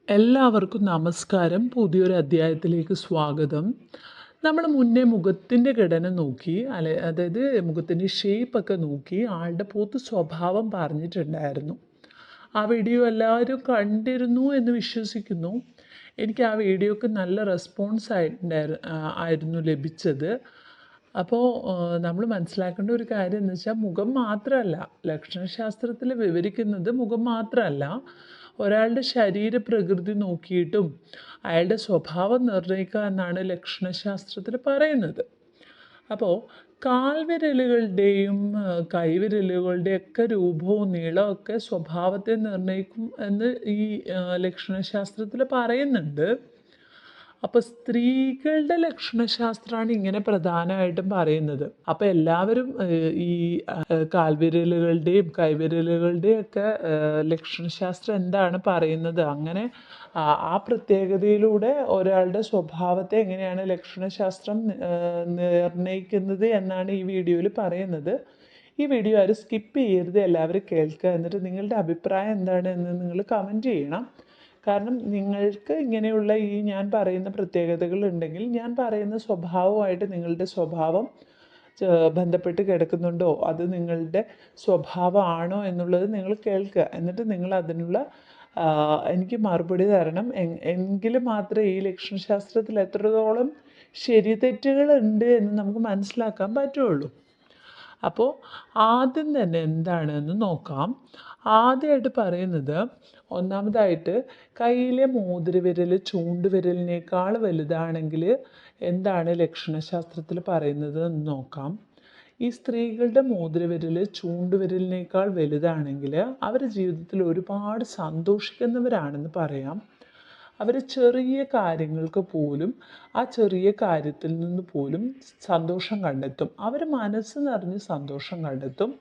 എല്ലാവർക്കും നമസ്കാരം. പുതിയൊരു അധ്യായത്തിലേക്ക് സ്വാഗതം. നമ്മൾ മുന്നേ മുഖത്തിൻ്റെ ഘടന നോക്കി, അതായത് മുഖത്തിൻ്റെ ഷേപ്പൊക്കെ നോക്കി ആളുടെ പൊതു സ്വഭാവം പറഞ്ഞിട്ടുണ്ടായിരുന്നു. ആ വീഡിയോ എല്ലാവരും കണ്ടിരുന്നു എന്ന് വിശ്വസിക്കുന്നു. എനിക്ക് ആ വീഡിയോക്ക് നല്ല റെസ്പോൺസ് ആയിരുന്നു ലഭിച്ചത്. അപ്പോൾ നമ്മൾ മനസ്സിലാക്കേണ്ട ഒരു കാര്യം എന്ന് വെച്ചാൽ മുഖം മാത്രമല്ല, ലക്ഷണശാസ്ത്രത്തിൽ വിവരിക്കുന്നത് മുഖം മാത്രമല്ല, ഒരാളുടെ ശരീരപ്രകൃതി നോക്കിയിട്ടും അയാളുടെ സ്വഭാവം നിർണ്ണയിക്കുക എന്നാണ് ലക്ഷണശാസ്ത്രത്തിൽ പറയുന്നത്. അപ്പോൾ കാൽവിരലുകളുടെയും കൈവിരലുകളുടെയൊക്കെ രൂപവും നീളമൊക്കെ സ്വഭാവത്തെ നിർണ്ണയിക്കും എന്ന് ഈ ലക്ഷണശാസ്ത്രത്തിൽ പറയുന്നുണ്ട്. അപ്പോൾ സ്ത്രീകളുടെ ലക്ഷണശാസ്ത്രമാണ് ഇങ്ങനെ പ്രധാനമായിട്ടും പറയുന്നത്. അപ്പോൾ എല്ലാവരും ഈ കാൽവിരലുകളുടെയും കൈവിരലുകളുടെയും ഒക്കെ ലക്ഷണശാസ്ത്രം എന്താണ് പറയുന്നത്, അങ്ങനെ ആ പ്രത്യേകതയിലൂടെ ഒരാളുടെ സ്വഭാവത്തെ എങ്ങനെയാണ് ലക്ഷണശാസ്ത്രം നിർണ്ണയിക്കുന്നത് എന്നാണ് ഈ വീഡിയോയിൽ പറയുന്നത്. ഈ വീഡിയോ ആരും സ്കിപ്പ് ചെയ്യരുത്, എല്ലാവരും കേൾക്കുക. എന്നിട്ട് നിങ്ങളുടെ അഭിപ്രായം എന്താണ് എന്ന് നിങ്ങൾ കമൻറ്റ് ചെയ്യണം. കാരണം നിങ്ങൾക്ക് ഇങ്ങനെയുള്ള ഈ ഞാൻ പറയുന്ന പ്രത്യേകതകൾ ഉണ്ടെങ്കിൽ ഞാൻ പറയുന്ന സ്വഭാവമായിട്ട് നിങ്ങളുടെ സ്വഭാവം ബന്ധപ്പെട്ട് കിടക്കുന്നുണ്ടോ, അത് നിങ്ങളുടെ സ്വഭാവമാണോ എന്നുള്ളത് നിങ്ങൾ കേൾക്കുക. എന്നിട്ട് നിങ്ങൾ അതിനുള്ള എനിക്ക് മറുപടി തരണം. എങ്കിൽ മാത്രമേ ഈ ലക്ഷണശാസ്ത്രത്തിൽ എത്രത്തോളം ശരി തെറ്റുകളുണ്ട് എന്ന് നമുക്ക് മനസ്സിലാക്കാൻ പറ്റുള്ളൂ. അപ്പോൾ ആദ്യം തന്നെ എന്താണെന്ന് നോക്കാം. ആദ്യമായിട്ട് പറയുന്നത്, ഒന്നാമതായിട്ട് കയ്യിലെ മോതിരവിരൽ ചൂണ്ടുവിരലിനേക്കാൾ വലുതാണെങ്കിൽ എന്താണ് ലക്ഷണശാസ്ത്രത്തിൽ പറയുന്നത് എന്ന് നോക്കാം. ഈ സ്ത്രീകളുടെ മോതിരവിരൽ ചൂണ്ടുവിരലിനേക്കാൾ വലുതാണെങ്കിൽ അവർ ജീവിതത്തിൽ ഒരുപാട് സന്തോഷിക്കുന്നവരാണെന്ന് പറയാം. അവർ ചെറിയ കാര്യങ്ങൾക്ക് പോലും, ആ ചെറിയ കാര്യത്തിൽ നിന്ന് പോലും സന്തോഷം കണ്ടെത്തും. അവർ മനസ്സ് നിറഞ്ഞ് സന്തോഷം കണ്ടെത്തും.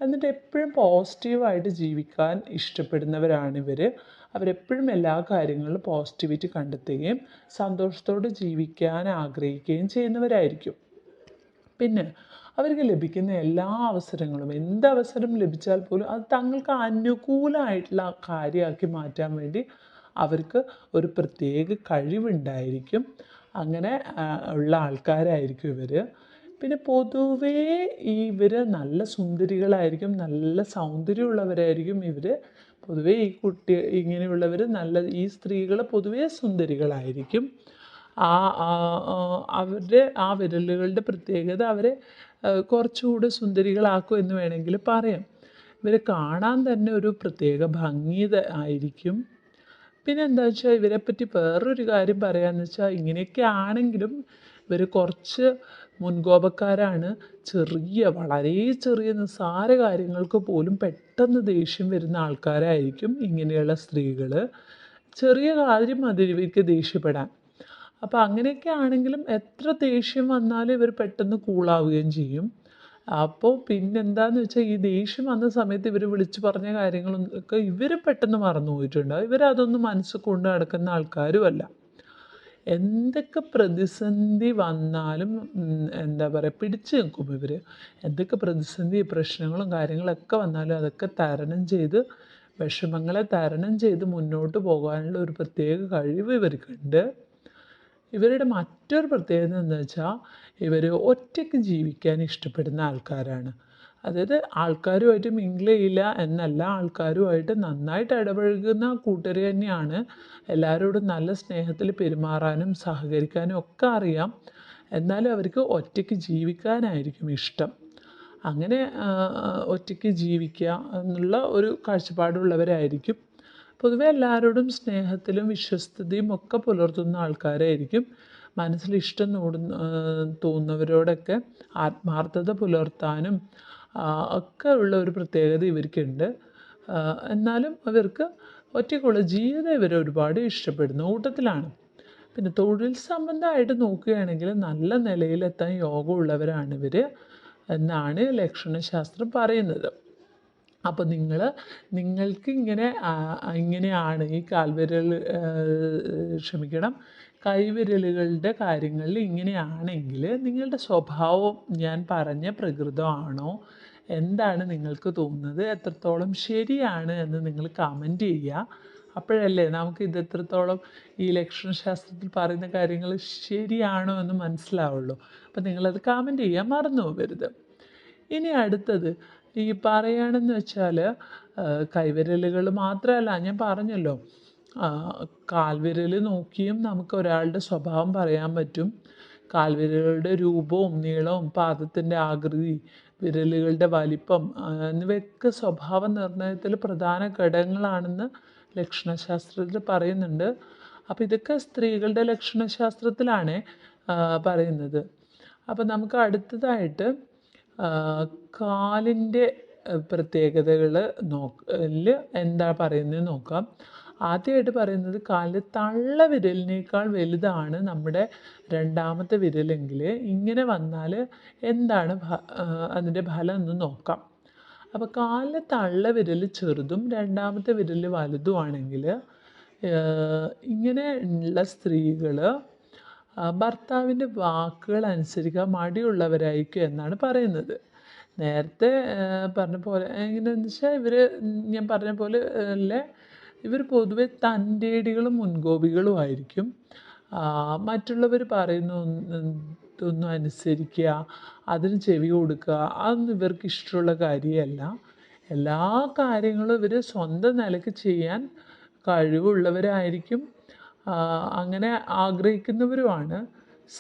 എന്നിട്ട് എപ്പോഴും പോസിറ്റീവായിട്ട് ജീവിക്കാൻ ഇഷ്ടപ്പെടുന്നവരാണിവർ. അവരെപ്പോഴും എല്ലാ കാര്യങ്ങളിലും പോസിറ്റിവിറ്റി കണ്ടെത്തുകയും സന്തോഷത്തോടെ ജീവിക്കാൻ ആഗ്രഹിക്കുകയും ചെയ്യുന്നവരായിരിക്കും. പിന്നെ അവർക്ക് ലഭിക്കുന്ന എല്ലാ അവസരങ്ങളും, എന്ത് അവസരം ലഭിച്ചാൽ പോലും അത് തങ്ങൾക്ക് അനുകൂലമായിട്ടുള്ള കാര്യമാക്കി മാറ്റാൻ വേണ്ടി അവർക്ക് ഒരു പ്രത്യേക കഴിവുണ്ടായിരിക്കും. അങ്ങനെ ഉള്ള ആൾക്കാരായിരിക്കും ഇവർ. പിന്നെ പൊതുവേ ഇവർ നല്ല സുന്ദരികളായിരിക്കും, നല്ല സൗന്ദര്യമുള്ളവരായിരിക്കും ഇവർ. പൊതുവേ ഇങ്ങനെയുള്ളവർ ഈ സ്ത്രീകൾ പൊതുവേ സുന്ദരികളായിരിക്കും. അവരുടെ ആ വിരലുകളുടെ പ്രത്യേകത അവരെ കുറച്ചുകൂടെ സുന്ദരികളാക്കും എന്ന് വേണമെങ്കിൽ പറയാം. ഇവരെ കാണാൻ തന്നെ ഒരു പ്രത്യേക ഭംഗി ആയിരിക്കും. പിന്നെ എന്താ വെച്ചാൽ ഇവരെപ്പറ്റി വേറൊരു കാര്യം പറയാമെന്ന് വെച്ചാൽ, ഇങ്ങനെയൊക്കെ ആണെങ്കിലും ഇവർ കുറച്ച് മുൻകോപക്കാരാണ്. വളരെ ചെറിയ നിസ്സാര കാര്യങ്ങൾക്ക് പോലും പെട്ടെന്ന് ദേഷ്യം വരുന്ന ആൾക്കാരായിരിക്കും ഇങ്ങനെയുള്ള സ്ത്രീകൾ. ചെറിയ കാര്യം മതി ഇവർക്ക് ദേഷ്യപ്പെടാൻ. അപ്പോൾ അങ്ങനെയൊക്കെ ആണെങ്കിലും എത്ര ദേഷ്യം വന്നാലും ഇവർ പെട്ടെന്ന് കൂളാവുകയും ചെയ്യും. അപ്പോൾ പിന്നെന്താന്ന് വെച്ചാൽ, ഈ ദേഷ്യം വന്ന സമയത്ത് ഇവർ വിളിച്ചു പറഞ്ഞ കാര്യങ്ങളൊക്കെ ഇവർ പെട്ടെന്ന് മറന്നു പോയിട്ടുണ്ടാവും. ഇവരതൊന്നും മനസ്സിൽ കൊണ്ട് നടക്കുന്ന ആൾക്കാരുമല്ല. എന്തൊക്കെ പ്രതിസന്ധി വന്നാലും എന്താ പറയുക, പിടിച്ചു നിൽക്കും ഇവർ. എന്തൊക്കെ പ്രതിസന്ധി പ്രശ്നങ്ങളും കാര്യങ്ങളൊക്കെ വന്നാലും അതൊക്കെ തരണം ചെയ്ത്, വിഷമങ്ങളെ തരണം ചെയ്ത് മുന്നോട്ട് പോകാനുള്ള ഒരു പ്രത്യേക കഴിവ് ഇവർക്കുണ്ട്. ഇവരുടെ മറ്റൊരു പ്രത്യേകത എന്താ വെച്ചാൽ, ഇവർ ഒറ്റയ്ക്ക് ജീവിക്കാൻ ഇഷ്ടപ്പെടുന്ന ആൾക്കാരാണ്. അതായത് ആൾക്കാരുമായിട്ട് മിങ്കിൾ ചെയ്യില്ല എന്നല്ല, ആൾക്കാരുമായിട്ട് നന്നായിട്ട് ഇടപഴകുന്ന കൂട്ടർ തന്നെയാണ്. എല്ലാവരോടും നല്ല സ്നേഹത്തിൽ പെരുമാറാനും സഹകരിക്കാനും ഒക്കെ അറിയാം. എന്നാലും അവർക്ക് ഒറ്റയ്ക്ക് ജീവിക്കാനായിരിക്കും ഇഷ്ടം. അങ്ങനെ ഒറ്റയ്ക്ക് ജീവിക്കുക എന്നുള്ള ഒരു കാഴ്ചപ്പാടുള്ളവരായിരിക്കും. പൊതുവെ എല്ലാവരോടും സ്നേഹത്തിലും വിശ്വസ്തതയും ഒക്കെ പുലർത്തുന്ന ആൾക്കാരായിരിക്കും. മനസ്സിൽ ഇഷ്ടം തോന്നുന്നവരോടൊക്കെ ആത്മാർത്ഥത പുലർത്താനും ഒക്കെ ഉള്ള ഒരു പ്രത്യേകത ഇവർക്കുണ്ട്. എന്നാലും അവർക്ക് ഒറ്റയ്ക്കുള്ള ജീവിതം ഇവർ ഒരുപാട് ഇഷ്ടപ്പെടുന്ന കൂട്ടത്തിലാണ്. പിന്നെ തൊഴിൽ സംബന്ധമായിട്ട് നോക്കുകയാണെങ്കിൽ നല്ല നിലയിലെത്താൻ യോഗമുള്ളവരാണിവർ എന്നാണ് ലക്ഷണശാസ്ത്രം പറയുന്നത്. അപ്പോൾ നിങ്ങൾക്ക് ഇങ്ങനെയാണ് ഈ കൈവിരലുകളുടെ കാര്യങ്ങളിൽ ഇങ്ങനെയാണെങ്കിൽ നിങ്ങളുടെ സ്വഭാവം ഞാൻ പറഞ്ഞ പ്രകൃതമാണോ, എന്താണ് നിങ്ങൾക്ക് തോന്നുന്നത്, എത്രത്തോളം ശരിയാണ് എന്ന് നിങ്ങൾ കമൻറ്റ് ചെയ്യുക. അപ്പോഴല്ലേ നമുക്ക് ഇത് എത്രത്തോളം ഈ ലക്ഷണശാസ്ത്രത്തിൽ പറയുന്ന കാര്യങ്ങൾ ശരിയാണോ എന്ന് മനസ്സിലാവുള്ളൂ. അപ്പം നിങ്ങളത് കമൻറ്റ് ചെയ്യാൻ മറന്നു പോകരുത്. ഇനി അടുത്തത് ഈ പറയുകയാണെന്ന് വെച്ചാൽ കൈവിരലുകൾ മാത്രമല്ല, ഞാൻ പറഞ്ഞല്ലോ കാൽവിരൽ നോക്കിയും നമുക്ക് ഒരാളുടെ സ്വഭാവം പറയാൻ പറ്റും. കാൽവിരലുകളുടെ രൂപവും നീളവും പാദത്തിൻ്റെ ആകൃതി വിരലുകളുടെ വലിപ്പം എന്നിവയൊക്കെ സ്വഭാവ നിർണ്ണയത്തിൽ പ്രധാന ഘടകങ്ങളാണെന്ന് ലക്ഷണശാസ്ത്രത്തിൽ പറയുന്നുണ്ട്. അപ്പോൾ ഇതൊക്കെ സ്ത്രീകളുടെ ലക്ഷണശാസ്ത്രത്തിലാണ് പറയുന്നത്. അപ്പോൾ നമുക്ക് അടുത്തതായിട്ട് കാലിൻ്റെ പ്രത്യേകതകൾ എന്താ പറയുന്നത് നോക്കാം. ആദ്യമായിട്ട് പറയുന്നത് കാലിൻ്റെ തള്ളവിരലിനേക്കാൾ വലുതാണ് നമ്മുടെ രണ്ടാമത്തെ വിരലെങ്കിൽ ഇങ്ങനെ വന്നാൽ എന്താണ് അതിൻ്റെ ഫലം എന്ന് നോക്കാം. അപ്പോൾ കാലിലെ തള്ളവിരൽ ചെറുതും രണ്ടാമത്തെ വിരൽ വലുതുമാണെങ്കിൽ ഇങ്ങനെ ഉള്ള സ്ത്രീകൾ ഭർത്താവിൻ്റെ വാക്കുകൾ അനുസരിക്കാൻ മടിയുള്ളവരായിരിക്കും എന്നാണ് പറയുന്നത്. നേരത്തെ പറഞ്ഞ പോലെ എങ്ങനെയാണെന്ന് വെച്ചാൽ ഞാൻ പറഞ്ഞ പോലെ അല്ലേ, ഇവർ പൊതുവെ തൻ്റേടികളും മുൻകോപികളും ആയിരിക്കും. മറ്റുള്ളവർ പറയുന്നതൊന്നും അനുസരിക്കുക, അതിന് ചെവി കൊടുക്കുക, അതൊന്നും ഇവർക്ക് ഇഷ്ടമുള്ള കാര്യമല്ല. എല്ലാ കാര്യങ്ങളും ഇവർ സ്വന്തം നിലയ്ക്ക് ചെയ്യാൻ കഴിവുള്ളവരായിരിക്കും, അങ്ങനെ ആഗ്രഹിക്കുന്നവരുമാണ്.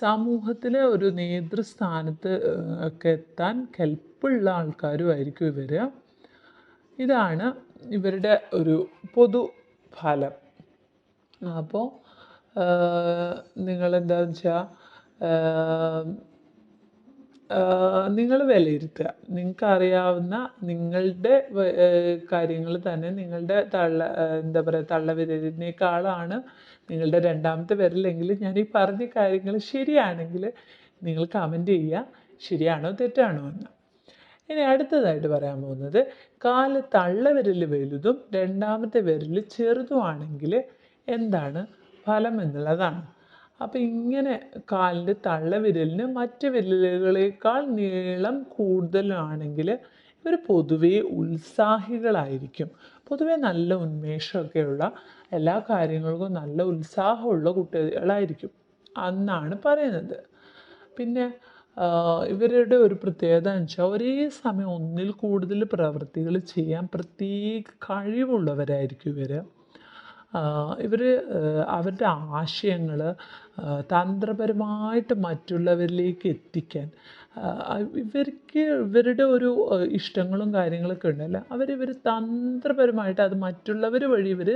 സമൂഹത്തിലെ ഒരു നേതൃസ്ഥാനത്ത് ഒക്കെ എത്താൻ കെൽപ്പുള്ള ആൾക്കാരുമായിരിക്കും ഇവർ. ഇതാണ് ഇവരുടെ ഒരു പൊതു ഫലം. അപ്പോൾ നിങ്ങളെന്താണെന്ന് വെച്ചാൽ നിങ്ങൾ വിലയിരുത്തുക. നിങ്ങൾക്കറിയാവുന്ന നിങ്ങളുടെ കാര്യങ്ങൾ തന്നെ നിങ്ങളുടെ തള്ളവിരലിനേക്കാളാണ് നിങ്ങളുടെ രണ്ടാമത്തെ വിരലെങ്കിൽ ഞാൻ ഈ പറഞ്ഞ കാര്യങ്ങൾ ശരിയാണെങ്കിൽ നിങ്ങൾ കമൻറ്റ് ചെയ്യുക, ശരിയാണോ തെറ്റാണോ എന്ന്. ഇനി അടുത്തതായിട്ട് പറയാൻ പോകുന്നത് കാല് തള്ളവിരൽ വലുതും രണ്ടാമത്തെ വിരൽ ചെറുതുമാണെങ്കിൽ എന്താണ് ഫലം എന്നുള്ളതാണ്. അപ്പോൾ ഇങ്ങനെ കാലിൻ്റെ തള്ളവിരലിന് മറ്റ് വിരലുകളേക്കാൾ നീളം കൂടുതലാണെങ്കിൽ ഇവർ പൊതുവേ ഉത്സാഹികളായിരിക്കും. പൊതുവേ നല്ല ഉന്മേഷമൊക്കെയുള്ള എല്ലാ കാര്യങ്ങൾക്കും നല്ല ഉത്സാഹമുള്ള കുട്ടികളായിരിക്കും എന്നാണ് പറയുന്നത്. പിന്നെ ഇവരുടെ ഒരു പ്രത്യേകത എന്ന് വെച്ചാൽ ഒരേ സമയം ഒന്നിൽ കൂടുതൽ പ്രവൃത്തികൾ ചെയ്യാൻ പ്രത്യേക കഴിവുള്ളവരായിരിക്കും ഇവർ. അവരുടെ ആശയങ്ങൾ തന്ത്രപരമായിട്ട് മറ്റുള്ളവരിലേക്ക് എത്തിക്കാൻ ഇവരുടെ ഒരു ഇഷ്ടങ്ങളും കാര്യങ്ങളൊക്കെ ഉണ്ടല്ലോ, ഇവർ തന്ത്രപരമായിട്ട് അത് മറ്റുള്ളവർ വഴി ഇവർ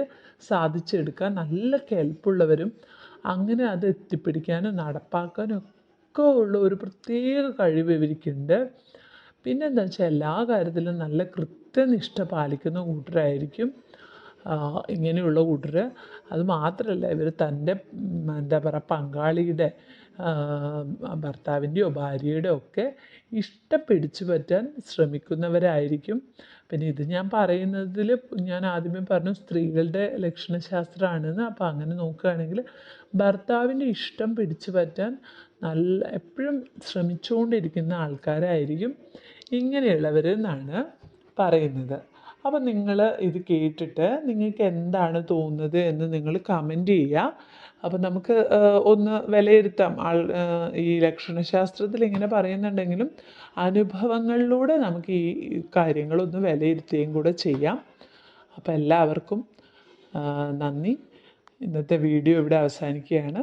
സാധിച്ചെടുക്കാൻ നല്ല കെൽപ്പുള്ളവരും അങ്ങനെ അത് എത്തിപ്പിടിക്കാനും നടപ്പാക്കാനും ഒക്കെ ഉള്ള ഒരു പ്രത്യേക കഴിവ് ഇവർക്കുണ്ട്. പിന്നെന്താ വെച്ചാൽ എല്ലാ കാര്യത്തിലും നല്ല കൃത്യനിഷ്ഠ പാലിക്കുന്ന കൂട്ടരായിരിക്കും ഇങ്ങനെയുള്ള കൂട്ടർ. അത് മാത്രമല്ല ഇവർ തൻ്റെ പങ്കാളിയുടെ ഭർത്താവിൻ്റെയോ ഭാര്യയുടെയോ ഒക്കെ ഇഷ്ടം പിടിച്ചു പറ്റാൻ ശ്രമിക്കുന്നവരായിരിക്കും. പിന്നെ ഇത് ഞാൻ പറയുന്നതിൽ ഞാൻ ആദ്യമേ പറഞ്ഞു സ്ത്രീകളുടെ ലക്ഷണശാസ്ത്രമാണെന്ന്. അപ്പോൾ അങ്ങനെ നോക്കുകയാണെങ്കിൽ ഭർത്താവിൻ്റെ ഇഷ്ടം പിടിച്ചു പറ്റാൻ എപ്പോഴും ശ്രമിച്ചുകൊണ്ടിരിക്കുന്ന ആൾക്കാരായിരിക്കും ഇങ്ങനെയുള്ളവരെന്നാണ് പറയുന്നത്. അപ്പം നിങ്ങൾ ഇത് കേട്ടിട്ട് നിങ്ങൾക്ക് എന്താണ് തോന്നുന്നത് എന്ന് നിങ്ങൾ കമൻറ്റ് ചെയ്യുക. അപ്പം നമുക്ക് ഒന്ന് വിലയിരുത്താം. ഈ ലക്ഷണശാസ്ത്രത്തിൽ ഇങ്ങനെ പറയുന്നുണ്ടെങ്കിലും അനുഭവങ്ങളിലൂടെ നമുക്ക് ഈ കാര്യങ്ങളൊന്ന് വിലയിരുത്തുകയും കൂടെ ചെയ്യാം. അപ്പോൾ എല്ലാവർക്കും നന്ദി. ഇന്നത്തെ വീഡിയോ ഇവിടെ അവസാനിക്കുകയാണ്.